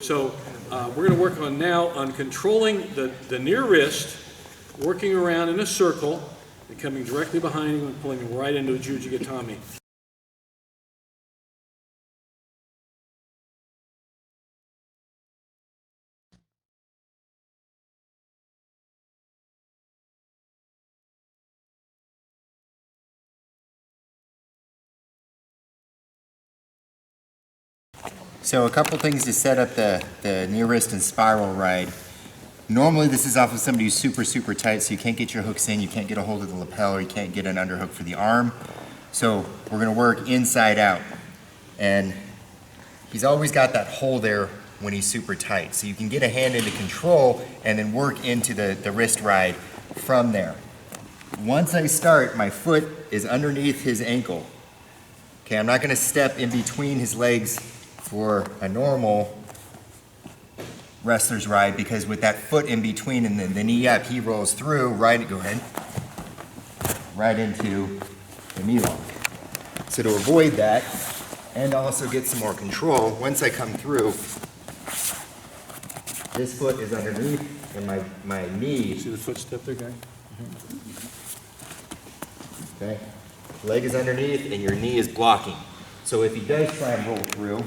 So we're going to work on now on controlling the near wrist, working around in a circle, and coming directly behind him and pulling him right into a Juji Gatame. So a couple things to set up the near wrist and spiral ride. Normally this is off of somebody who's super tight, so you can't get your hooks in, you can't get a hold of the lapel, or you can't get an underhook for the arm. So we're gonna work inside out. And he's always got that hole there when he's super tight. So you can get a hand into control and then work into the wrist ride from there. Once I start, my foot is underneath his ankle. Okay, I'm not gonna step in between his legs for a normal wrestler's ride, because with that foot in between and the knee up, he rolls through, right into the knee lock. So to avoid that, and also get some more control, once I come through, this foot is underneath and my knee. See the footstep there, guy? Okay, leg is underneath and your knee is blocking. So if he does try and roll through,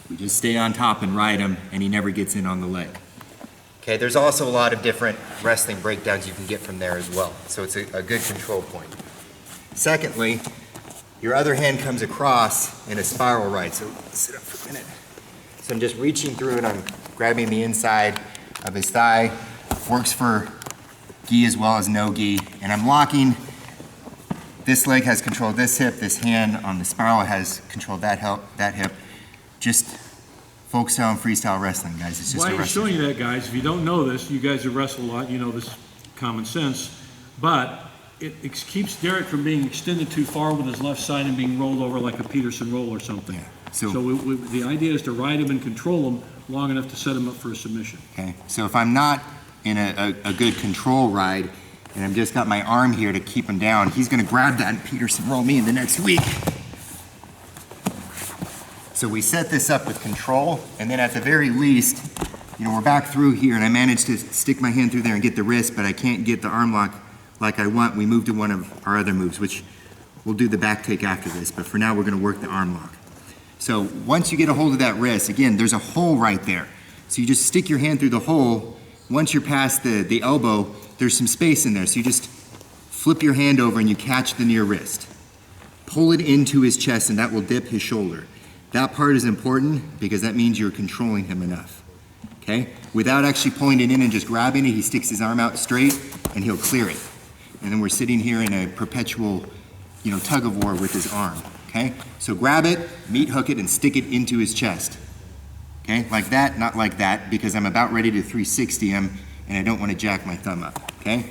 we just stay on top and ride him, and he never gets in on the leg. Okay, there's also a lot of different wrestling breakdowns you can get from there as well. So it's a good control point. Secondly, your other hand comes across in a spiral ride. So sit up for a minute. So I'm just reaching through and I'm grabbing the inside of his thigh. Works for gi as well as no gi. And I'm locking. This leg has control of this hip, this hand on the spiral has control of that hip. Just focus on freestyle wrestling, guys. It's just Why I'm showing you that, guys, if you don't know this, you guys have wrestled a lot, you know this common sense, but it keeps Derek from being extended too far with his left side and being rolled over like a Peterson roll or something. Yeah. So the idea is to ride him and control him long enough to set him up for a submission. Okay, so if I'm not in a good control ride, and I've just got my arm here to keep him down, he's gonna grab that and Peterson roll me in the next week. So we set this up with control, and then at the very least, you know, we're back through here and I managed to stick my hand through there and get the wrist, but I can't get the arm lock like I want. We move to one of our other moves, which we'll do the back take after this, but for now we're gonna work the arm lock. So once you get a hold of that wrist, again, there's a hole right there. So you just stick your hand through the hole. Once you're past the elbow, there's some space in there. So you just flip your hand over and you catch the near wrist. Pull it into his chest and that will dip his shoulder. That part is important because that means you're controlling him enough, okay? Without actually pulling it in and just grabbing it, he sticks his arm out straight and he'll clear it. And then we're sitting here in a perpetual, you know, tug of war with his arm, okay? So grab it, meat hook it, and stick it into his chest, okay? Like that, not like that, because I'm about ready to 360 him and I don't want to jack my thumb up, okay?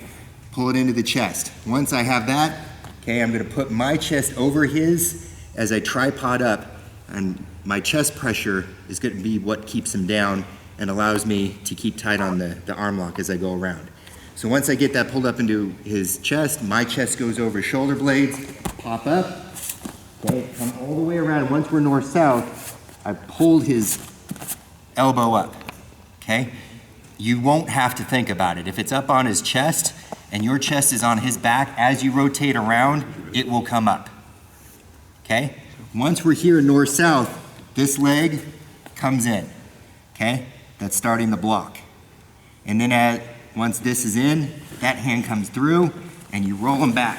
Pull it into the chest. Once I have that, okay, I'm gonna put my chest over his as I tripod up, and my chest pressure is gonna be what keeps him down and allows me to keep tight on the arm lock as I go around. So once I get that pulled up into his chest, my chest goes over shoulder blades, pop up, okay, come all the way around. Once we're north-south, I've pulled his elbow up, okay? You won't have to think about it. If it's up on his chest and your chest is on his back, as you rotate around, it will come up, okay? Once we're here north-south, this leg comes in, okay? That's starting the block. And then once this is in, that hand comes through and you roll him back,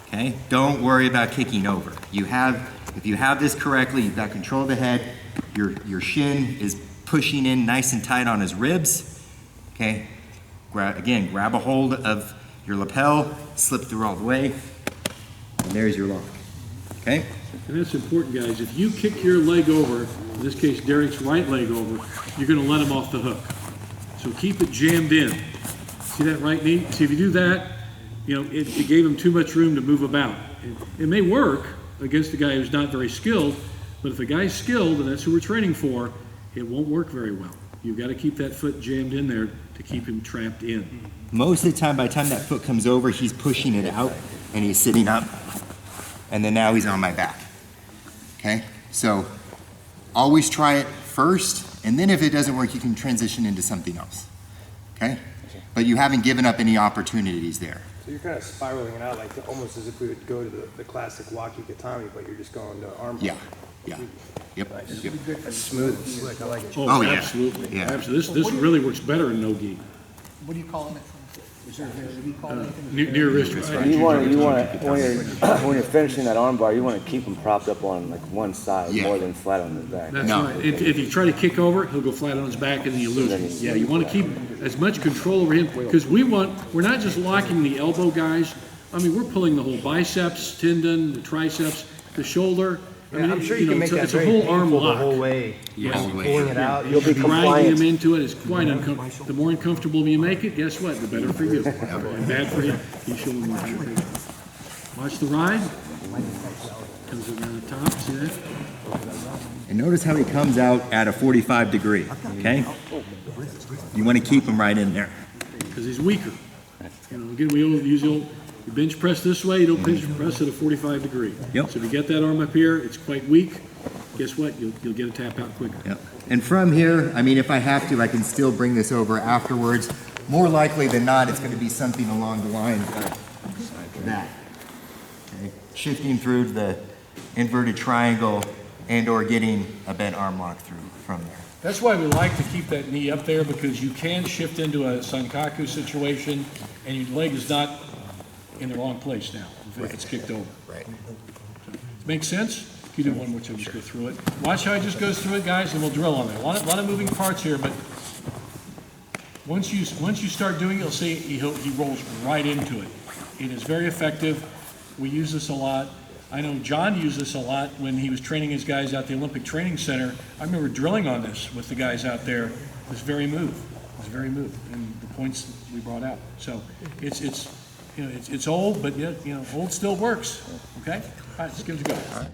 okay? Don't worry about kicking over. If you have this correctly, you've got control of the head, your shin is pushing in nice and tight on his ribs, okay? Grab a hold of your lapel, slip through all the way, and there's your lock, okay? And that's important, guys. If you kick your leg over, in this case Derek's right leg over, you're gonna let him off the hook. So keep it jammed in. See that right knee? See, if you do that, you know, it gave him too much room to move about. It may work against a guy who's not very skilled, but if a guy's skilled, and that's who we're training for, it won't work very well. You've got to keep that foot jammed in there to keep him trapped in. Most of the time, by the time that foot comes over, he's pushing it out and he's sitting up, and then now he's on my back. okay? So always try it first, and then if it doesn't work, you can transition into something else, okay? But you haven't given up any opportunities there. So you're kind of spiraling it out, like almost as if we would go to the classic Juji Gatame, but you're just going to arm. Yeah, yeah, yep. Yep. That's smooth and slick. I like it. Oh, yeah. Absolutely. Yeah. Absolutely. This really works better in no-gi. What do you call it? Is there, what do you call it? Near wrist. You want when you're finishing that arm bar, you want to keep him propped up on like one side Yeah. more than flat on his back. That's No. right. If you try to kick over, he'll go flat on his back and then you lose him. Yeah, you want to keep as much control over him because we're not just locking the elbow, guys. I mean, we're pulling the whole biceps, tendon, the triceps, the shoulder. I mean, I'm sure you can make that it's a very whole arm painful the lock. whole way. Yeah. All the way. Pulling it out. You'll be Dragging compliant. him into it is quite uncomfortable. The more uncomfortable you make it, guess what? The better for you. And bad for him. He's showing more traffic. Watch the ride. Comes around the top. See that? And notice how he comes out at a 45 degree, okay? You want to keep him right in there. Because he's weaker. Again, we usually you bench press this way. You don't bench press at a 45 degree. Yep. So if you get that arm up here, it's quite weak. Guess what? You'll get a tap out quicker. Yep. And from here, I mean, if I have to, I can still bring this over afterwards. More likely than not, it's going to be something along the lines of that. Okay? Shifting through the inverted triangle and or getting a bent arm lock through from there. That's why we like to keep that knee up there because you can shift into a sankaku situation and your leg is not in the wrong place now if it's kicked over. Right. Make sense? You do one more time, just go through it. Watch how he just goes through it, guys, and we'll drill on there. A lot of moving parts here, but once you start doing it, you'll see he rolls right into it. It is very effective. We use this a lot. I know John used this a lot when he was training his guys out at the Olympic Training Center. I remember drilling on this with the guys out there. It was very moved. It was very moved, and the points we brought out. So it's old, but old still works. Okay, all right, let's give it a go.